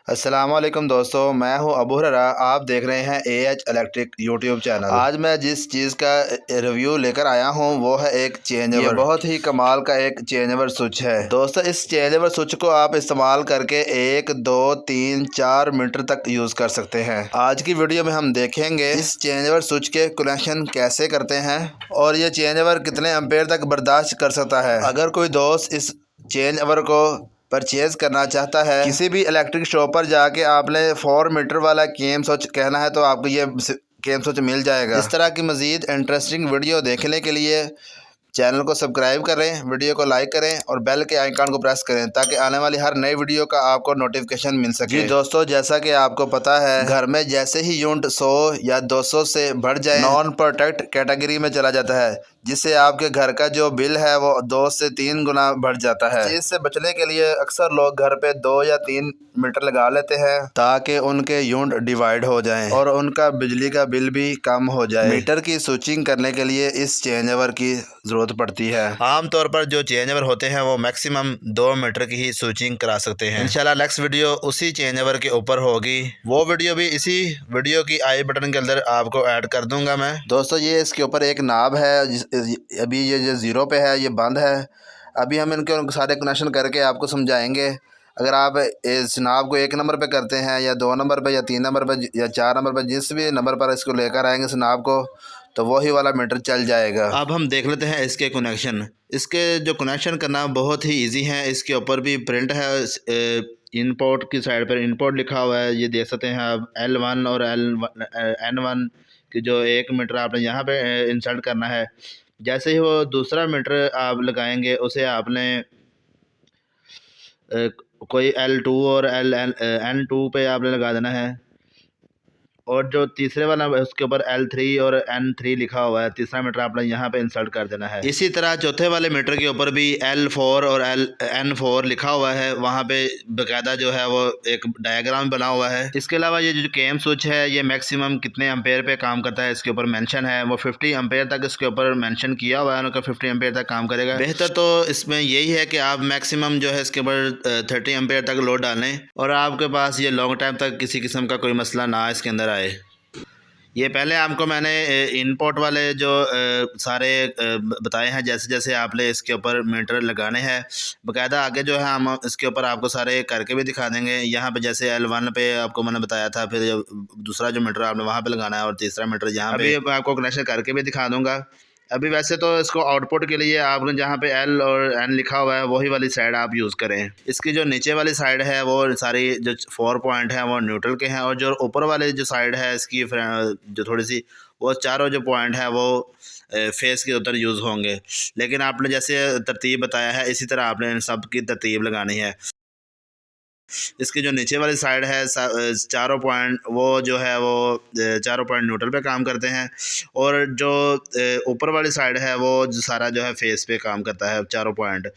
अस्सलाम वालेकुम दोस्तों, मैं हूं अबू हुरैरा। आप देख रहे हैं AH इलेक्ट्रिक यूट्यूब चैनल। आज मैं जिस चीज़ का रिव्यू लेकर आया हूं वो है एक चेंज ओवर। ये बहुत ही कमाल का एक चेंज ओवर स्विच है दोस्तों। इस चेंज ओवर स्विच को आप इस्तेमाल करके 1, 2, 3, 4 मीटर तक यूज़ कर सकते हैं। आज की वीडियो में हम देखेंगे इस चेंज ओवर स्विच के कनेक्शन कैसे करते हैं और ये चेंज ओवर कितने एम्पेयर तक बर्दाश्त कर सकता है। अगर कोई दोस्त इस चेंज ओवर को परचेज़ करना चाहता है, किसी भी इलेक्ट्रिक शॉप पर जाके आपने 4 मीटर वाला केम स्विच कहना है तो आपको ये केम स्विच मिल जाएगा। इस तरह की मज़ीद इंटरेस्टिंग वीडियो देखने के लिए चैनल को सब्सक्राइब करें, वीडियो को लाइक करें और बेल के आइकन को प्रेस करें ताकि आने वाली हर नई वीडियो का आपको नोटिफिकेशन मिल सके। जी दोस्तों, जैसा कि आपको पता है, घर में जैसे ही यूनिट 100 या 200 से बढ़ जाए नॉन प्रोटेक्ट कैटेगरी में चला जाता है, जिससे आपके घर का जो बिल है वो 2 से 3 गुना बढ़ जाता है। इससे बचने के लिए अक्सर लोग घर पे 2 या 3 मीटर लगा लेते हैं ताकि उनके यूनिट डिवाइड हो जाएं और उनका बिजली का बिल भी कम हो जाए। मीटर की स्विचिंग करने के लिए इस चेंज ओवर की ज़रूरत पड़ती है। आमतौर पर जो चेंज ओवर होते हैं वो मैक्सिमम 2 मीटर की ही स्विचिंग करा सकते हैं। इंशाल्लाह नेक्स्ट वीडियो उसी चेंज ओवर के ऊपर होगी। वो वीडियो भी इसी वीडियो की आई बटन के अंदर आपको ऐड कर दूंगा मैं। दोस्तों, ये इसके ऊपर एक नाब है, अभी ये जो 0 पे है ये बंद है। अभी हम इनके सारे कनेक्शन करके आपको समझाएंगे। अगर आप इस नाब को 1 नंबर पे करते हैं या 2 नंबर पे या 3 नंबर पे या 4 नंबर पे, जिस भी नंबर पर इसको लेकर आएंगे इस नाब को, तो वही वाला मीटर चल जाएगा। अब हम देख लेते हैं इसके कनेक्शन। इसके जो कनेक्शन करना बहुत ही इजी है। इसके ऊपर भी प्रिंट है, इनपोर्ट की साइड पर इनपोर्ट लिखा हुआ है, ये देख सकते हैं आप। L1 और N1 की जो 1 मीटर आपने यहाँ पे इंसर्ट करना है। जैसे ही वो दूसरा मीटर आप लगाएंगे उसे आपने कोई L2 और N2 पे आपने लगा देना है। और जो तीसरे वाला उसके ऊपर L3 और N3 लिखा हुआ है, तीसरा मीटर आपने यहाँ पे इंसर्ट कर देना है। इसी तरह चौथे वाले मीटर के ऊपर भी L4 और N4 लिखा हुआ है, वहाँ पे बाकायदा जो है वो एक डायग्राम बना हुआ है। इसके अलावा ये जो केम स्विच है ये मैक्सिमम कितने एम्पेयर पे काम करता है इसके ऊपर मेंशन है। वो 50 एम्पेयर तक इसके ऊपर मेंशन किया हुआ है, उनका 50 एम्पेयर तक काम करेगा। बेहतर तो इसमें यही है कि आप मैक्सिमम जो है इसके ऊपर 30 एम्पेयर तक लोड डालें और आपके पास ये लॉन्ग टाइम तक किसी किस्म का कोई मसला ना इसके अंदर आए। ये पहले आपको मैंने इनपुट वाले जो सारे बताए हैं, जैसे जैसे आपने इसके ऊपर मीटर लगाने हैं। बाकायदा आगे जो है हम इसके ऊपर आपको सारे करके भी दिखा देंगे। यहाँ पे जैसे L1 पे आपको मैंने बताया था, फिर दूसरा जो मीटर आपने वहाँ पे लगाना है और तीसरा मीटर यहाँ पे अभी आपको कनेक्शन करके भी दिखा दूँगा। अभी वैसे तो इसको आउटपुट के लिए आपने जहाँ पे L और N लिखा हुआ है वही वाली साइड आप यूज़ करें। इसकी जो नीचे वाली साइड है वो सारी जो 4 पॉइंट हैं वो न्यूट्रल के हैं, और जो ऊपर वाले जो साइड है इसकी जो थोड़ी सी वो चारों जो पॉइंट है वो फेस के उधर यूज़ होंगे। लेकिन आपने जैसे तरतीब बताया है इसी तरह आपने इन सब की तरतीब लगानी है। इसकी जो नीचे वाली साइड है चारों पॉइंट वो जो है वो चारों पॉइंट न्यूट्रल पे काम करते हैं, और जो ऊपर वाली साइड है वो जो सारा जो है फेस पे काम करता है चारों पॉइंट,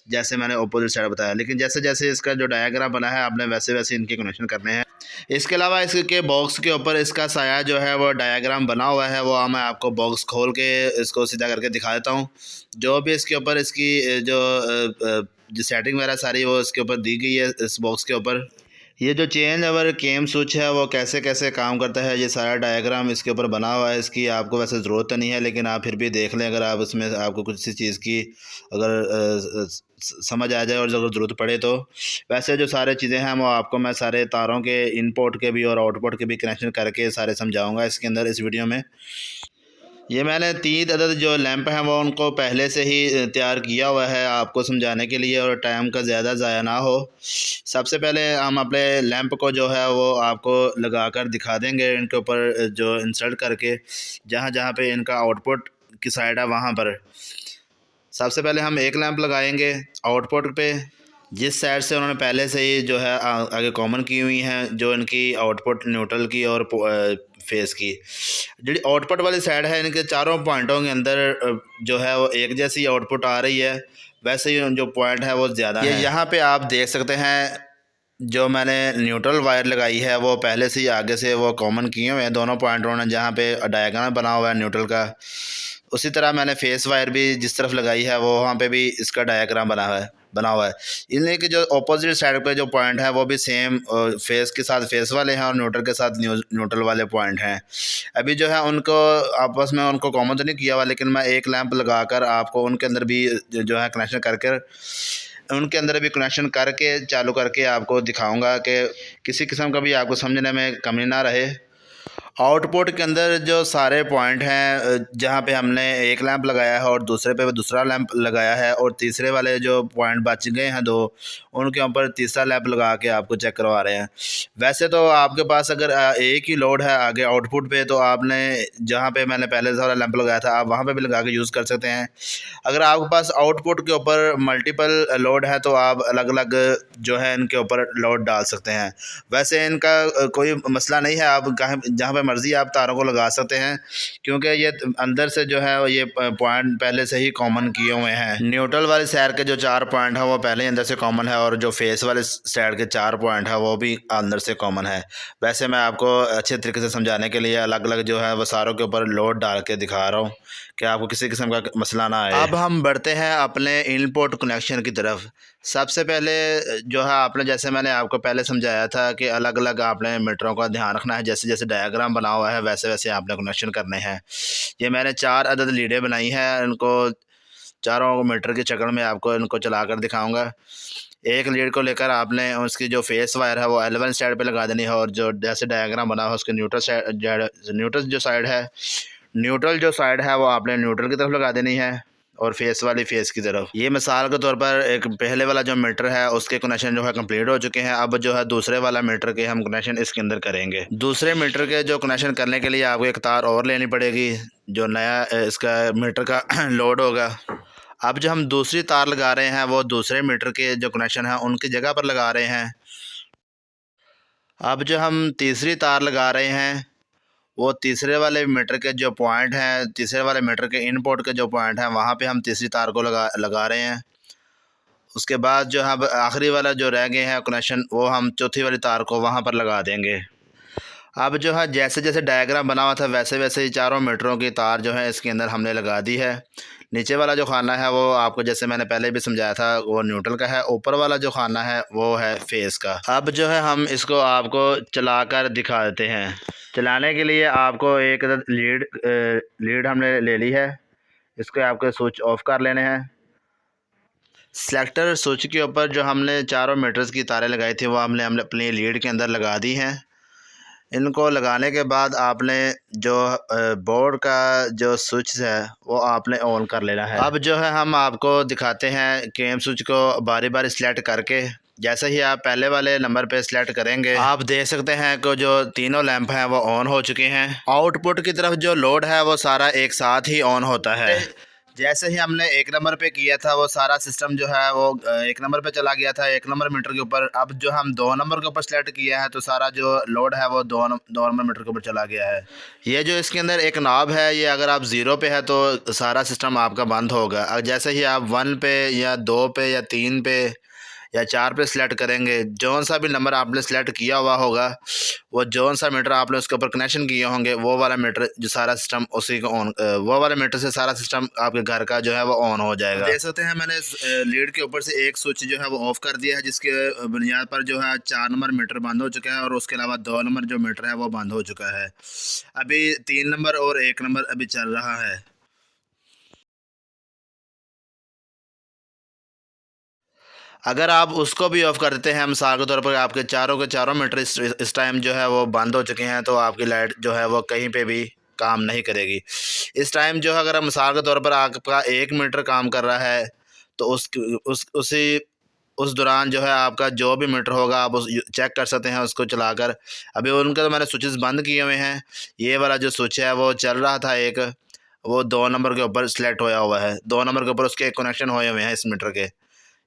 जैसे मैंने अपोजिट साइड बताया। लेकिन जैसे जैसे इसका जो डायग्राम बना है आपने वैसे वैसे इनके कनेक्शन करने हैं। इसके अलावा इसके बॉक्स के ऊपर इसका साया जो है वो डायग्राम बना हुआ है, वो मैं आपको बॉक्स खोल के इसको सीधा करके दिखा देता हूँ। जो भी इसके ऊपर इसकी जो सेटिंग वगैरह सारी वो इसके ऊपर दी गई है इस बॉक्स के ऊपर। ये जो चेंज ओवर केम स्विच है वो कैसे कैसे काम करता है ये सारा डायग्राम इसके ऊपर बना हुआ है। इसकी आपको वैसे ज़रूरत तो नहीं है, लेकिन आप फिर भी देख लें, अगर आप इसमें आपको कुछ सी चीज़ की अगर समझ आ जाए और अगर ज़रूरत पड़े तो। वैसे जो सारे चीज़ें हैं वो आपको मैं सारे तारों के इनपुट के भी और आउटपुट के भी कनेक्शन करके सारे समझाऊँगा इसके अंदर इस वीडियो में। ये मैंने 3 अदद जो लैंप हैं वो उनको पहले से ही तैयार किया हुआ है आपको समझाने के लिए और टाइम का ज़्यादा ज़ाया ना हो। सबसे पहले हम अपने लैंप को जो है वो आपको लगा कर दिखा देंगे, इनके ऊपर जो इंसर्ट करके जहाँ जहाँ पे इनका आउटपुट की साइड है वहाँ पर। सबसे पहले हम एक लैंप लगाएंगे आउटपुट पे, जिस साइड से उन्होंने पहले से ही जो है आगे कॉमन की हुई हैं, जो इनकी आउटपुट न्यूट्रल की और फेस की। जी आउटपुट वाली साइड है इनके चारों पॉइंटों के अंदर जो है वो एक जैसी आउटपुट आ रही है, वैसे ही जो पॉइंट है वो ज़्यादा है। यहाँ पे आप देख सकते हैं जो मैंने न्यूट्रल वायर लगाई है वो पहले से ही आगे से वो कॉमन किए हुए हैं दोनों पॉइंटों ने, जहाँ पे डायग्राम बना हुआ है न्यूट्रल का उसी तरह मैंने फेस वायर भी जिस तरफ लगाई है वो वहाँ पे भी इसका डायग्राम बना हुआ है। इनमें कि जो अपोजिट साइड पे जो पॉइंट है वो भी सेम फेस के साथ फेस वाले हैं और न्यूट्रल के साथ न्यूट्रल वाले पॉइंट हैं। अभी जो है उनको आपस में उनको कॉमन तो नहीं किया हुआ, लेकिन मैं एक लैंप लगाकर आपको उनके अंदर भी जो है कनेक्शन करके उनके अंदर भी कनेक्शन करके चालू करके आपको दिखाऊंगा कि किसी किस्म का भी आपको समझने में कमी ना रहे। आउटपुट के अंदर जो सारे पॉइंट हैं जहाँ पे हमने एक लैंप लगाया है और दूसरे पे दूसरा लैंप लगाया है और तीसरे वाले जो पॉइंट बच गए हैं दो, उनके ऊपर तीसरा लैंप लगा के आपको चेक करवा रहे हैं। वैसे तो आपके पास अगर एक ही लोड है आगे आउटपुट पे, तो आपने जहाँ पे मैंने पहले से वाला लैंप लगाया था आप वहाँ पे भी लगा के यूज़ कर सकते हैं। अगर आपके पास आउटपुट के ऊपर मल्टीपल लोड है तो आप अलग अलग जो है इनके ऊपर लोड डाल सकते हैं। वैसे इनका कोई मसला नहीं है, आप जहाँ पे मर्ज़ी आप तारों को लगा सकते हैं, क्योंकि ये अंदर से जो है ये पॉइंट पहले से ही कॉमन किए हुए हैं। न्यूट्रल वाली साइड के जो 4 पॉइंट है वो पहले ही अंदर से कॉमन है और जो फेस वाले साइड के 4 पॉइंट है वो भी अंदर से कॉमन है। वैसे मैं आपको अच्छे तरीके से समझाने के लिए अलग अलग जो है वो सारों के ऊपर लोड डाल के दिखा रहा हूँ कि आपको किसी किस्म का मसला ना आए। अब हम बढ़ते हैं अपने इनपुट कनेक्शन की तरफ। सबसे पहले जो है आपने, जैसे मैंने आपको पहले समझाया था कि अलग अलग आपने मीटरों का ध्यान रखना है, जैसे जैसे डायग्राम बना हुआ है वैसे वैसे आपने कनेक्शन करने हैं। ये मैंने 4 अदद लीडें बनाई हैं, इनको चारों मीटर की शक्ल में आपको इनको चला कर दिखाऊँगा। एक लीड को लेकर आपने उसकी जो फेस वायर है वो L1 साइड पे लगा देनी है और जो जैसे डायग्राम बना है उसके न्यूट्रल जो साइड है वो आपने न्यूट्रल की तरफ लगा देनी है और फेस वाली फेस की तरफ। ये मिसाल के तौर पर एक पहले वाला जो मीटर है उसके कनेक्शन जो है कंप्लीट हो चुके हैं। अब जो है दूसरे वाला मीटर के हम कनेक्शन इसके अंदर करेंगे। दूसरे मीटर के जो कनेक्शन करने के लिए आपको एक तार और लेनी पड़ेगी जो नया इसका मीटर का लोड होगा। अब जो हम दूसरी तार लगा रहे हैं वो दूसरे मीटर के जो कनेक्शन है उनकी जगह पर लगा रहे हैं। अब जो हम तीसरी तार लगा रहे हैं वो तीसरे वाले मीटर के जो पॉइंट हैं, तीसरे वाले मीटर के इनपुट के जो पॉइंट हैं वहाँ पे हम तीसरी तार को लगा रहे हैं। उसके बाद जो है आखिरी वाला जो रह गए हैं कनेक्शन वो हम चौथी वाली तार को वहाँ पर लगा देंगे। अब जो है जैसे जैसे डायग्राम बना हुआ था वैसे वैसे ही चारों मीटरों की तार जो है इसके अंदर हमने लगा दी है। नीचे वाला जो खाना है वो आपको जैसे मैंने पहले भी समझाया था वो न्यूट्रल का है, ऊपर वाला जो खाना है वो है फेस का। अब जो है हम इसको आपको चलाकर दिखा देते हैं। चलाने के लिए आपको एक लीड हमने ले ली है, इसको आपको स्विच ऑफ कर लेने हैं। सेलेक्टर स्विच के ऊपर जो हमने चारों मीटर्स की तारें लगाई थी वो हमने अपनी लीड के अंदर लगा दी हैं। इनको लगाने के बाद आपने जो बोर्ड का जो स्विच है वो आपने ऑन कर लेना है। अब जो है हम आपको दिखाते हैं केम स्विच को बारी बारी सिलेक्ट करके। जैसे ही आप पहले वाले नंबर पे सिलेक्ट करेंगे आप देख सकते हैं कि जो तीनों लैंप हैं वो ऑन हो चुके हैं। आउटपुट की तरफ जो लोड है वो सारा एक साथ ही ऑन होता है। जैसे ही हमने एक नंबर पे किया था वो सारा सिस्टम जो है वो एक नंबर पे चला गया था, एक नंबर मीटर के ऊपर। अब जो हम 2 नंबर के ऊपर सेलेक्ट किया है तो सारा जो लोड है वो दो नंबर मीटर के ऊपर चला गया है। ये जो इसके अंदर एक नॉब है, ये अगर आप 0 पे है तो सारा सिस्टम आपका बंद होगा। और जैसे ही आप 1 पे या 2 पे या 3 पे या 4 पे सिलेक्ट करेंगे, जौन सा भी नंबर आपने सेलेक्ट किया हुआ होगा वो जौन सा मीटर आपने उसके ऊपर कनेक्शन किए होंगे वो वाला मीटर जो सारा सिस्टम उसी को ऑन, वो वाले मीटर से सारा सिस्टम आपके घर का जो है वो ऑन हो जाएगा। देख सकते हैं मैंने लीड के ऊपर से एक स्विच जो है वो ऑफ कर दिया है, जिसके बुनियाद पर जो है 4 नंबर मीटर बंद हो चुका है और उसके अलावा 2 नंबर जो मीटर है वो बंद हो चुका है। अभी 3 नंबर और 1 नंबर अभी चल रहा है। अगर आप उसको भी ऑफ़ कर देते हैं, मिसाल के तौर पर आपके चारों के चारों मीटर इस टाइम जो है वो बंद हो चुके हैं, तो आपकी लाइट जो है वो कहीं पे भी काम नहीं करेगी। इस टाइम जो है अगर मिसाल के तौर पर आपका 1 मीटर काम कर रहा है तो उस दौरान जो है आपका जो भी मीटर होगा आप उस चेक कर सकते हैं उसको चलाकर। अभी उनके तो मैंने स्विचेस बंद किए हुए हैं। ये वाला जो स्विच है वो चल रहा था एक, वो 2 नंबर के ऊपर सेलेक्ट होया हुआ है, 2 नंबर के ऊपर उसके कनेक्शन हुए हुए हैं इस मीटर के।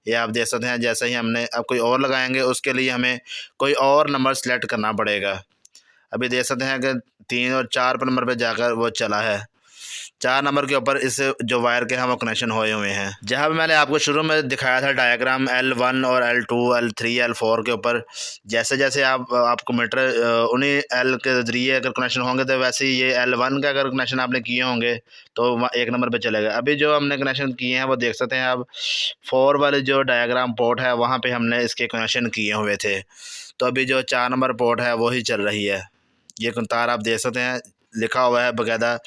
ये आप देख सकते हैं। जैसे ही हमने अब कोई और लगाएंगे उसके लिए हमें कोई और नंबर सेलेक्ट करना पड़ेगा। अभी देख सकते हैं कि 3 और 4 पर नंबर पे जाकर वो चला है। 4 नंबर के ऊपर इस जो वायर के हैं वो कनेक्शन हुए हुए हैं। जहाँ पे मैंने आपको शुरू में दिखाया था डायग्राम L1 और L2 L3 L4 के ऊपर, जैसे जैसे आपको मीटर उन्हीं L के ज़रिए अगर कनेक्शन होंगे तो वैसे ही ये L1 का अगर कनेक्शन आपने किए होंगे तो 1 नंबर पे चलेगा। अभी जो हमने कनेक्शन किए हैं वो देख सकते हैं आप, 4 वाले जो डायग्राम पोर्ट है वहाँ पे हमने इसके कनेक्शन किए हुए थे। तो अभी जो 4 नंबर पोर्ट है वही चल रही है। ये तार आप देख सकते हैं, लिखा हुआ है बाकायदा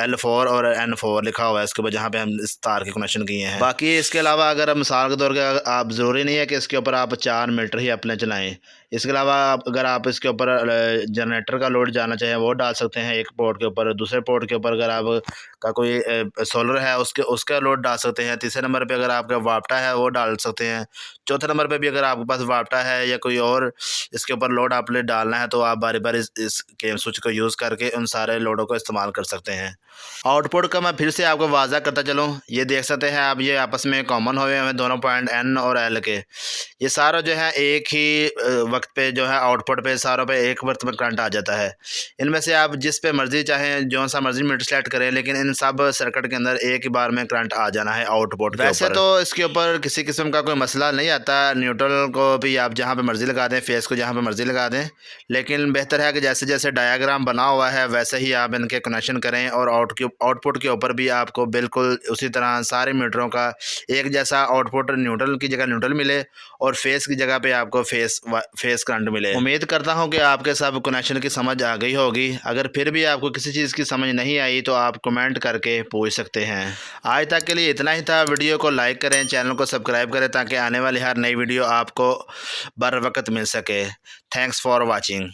L4 और N4 लिखा हुआ है इसके ऊपर, जहाँ पे हम इस तार के कनेक्शन किए हैं। बाकी इसके अलावा अगर मिसाल के तौर पर आप ज़रूरी नहीं है कि इसके ऊपर आप 4 मीटर ही अपने चलाएं। इसके अलावा अगर आप इसके ऊपर जनरेटर का लोड जाना चाहें वो डाल सकते हैं एक पोर्ट के ऊपर। दूसरे पोर्ट के ऊपर अगर आप का कोई सोलर है उसका लोड डाल सकते हैं। तीसरे नंबर पे अगर आपका वापटा है वो डाल सकते हैं। चौथे नंबर पे भी अगर आपके पास वापटा है या कोई और इसके ऊपर लोड आपने डालना है तो आप बारी बारी इस गेम स्विच को यूज़ करके उन सारे लोडों को इस्तेमाल कर सकते हैं। आउटपुट का मैं फिर से आपको वाज़ा करता चलूँ, ये देख सकते हैं आप, ये आपस में कॉमन हुए हैं दोनों पॉइंट N और L के। ये सारा जो है एक ही वक्त पे जो है आउटपुट पे सारों पे एक वक्त में करंट आ जाता है। इनमें से आप जिस पे मर्ज़ी चाहें जो सा मर्ज़ी मीटर सेलेक्ट करें, लेकिन इन सब सर्किट के अंदर एक ही बार में करंट आ जाना है आउटपुट के ऊपर। वैसे तो इसके ऊपर किसी किस्म का कोई मसला नहीं आता, न्यूट्रल को भी आप जहाँ पे मर्ज़ी लगा दें, फेस को जहाँ पे मर्ज़ी लगा दें, लेकिन बेहतर है कि जैसे जैसे डायग्राम बना हुआ है वैसे ही आप इनके कनेक्शन करें और आउटपुट के ऊपर भी आपको बिल्कुल उसी तरह सारे मीटरों का एक जैसा आउटपुट, न्यूट्रल की जगह न्यूट्रल मिले और फेस की जगह पे आपको फेस करंट मिले। उम्मीद करता हूँ कि आपके सब कनेक्शन की समझ आ गई होगी। अगर फिर भी आपको किसी चीज़ की समझ नहीं आई तो आप कमेंट करके पूछ सकते हैं। आज तक के लिए इतना ही था। वीडियो को लाइक करें, चैनल को सब्सक्राइब करें ताकि आने वाली हर नई वीडियो आपको बर वक्त मिल सके। Thanks for watching.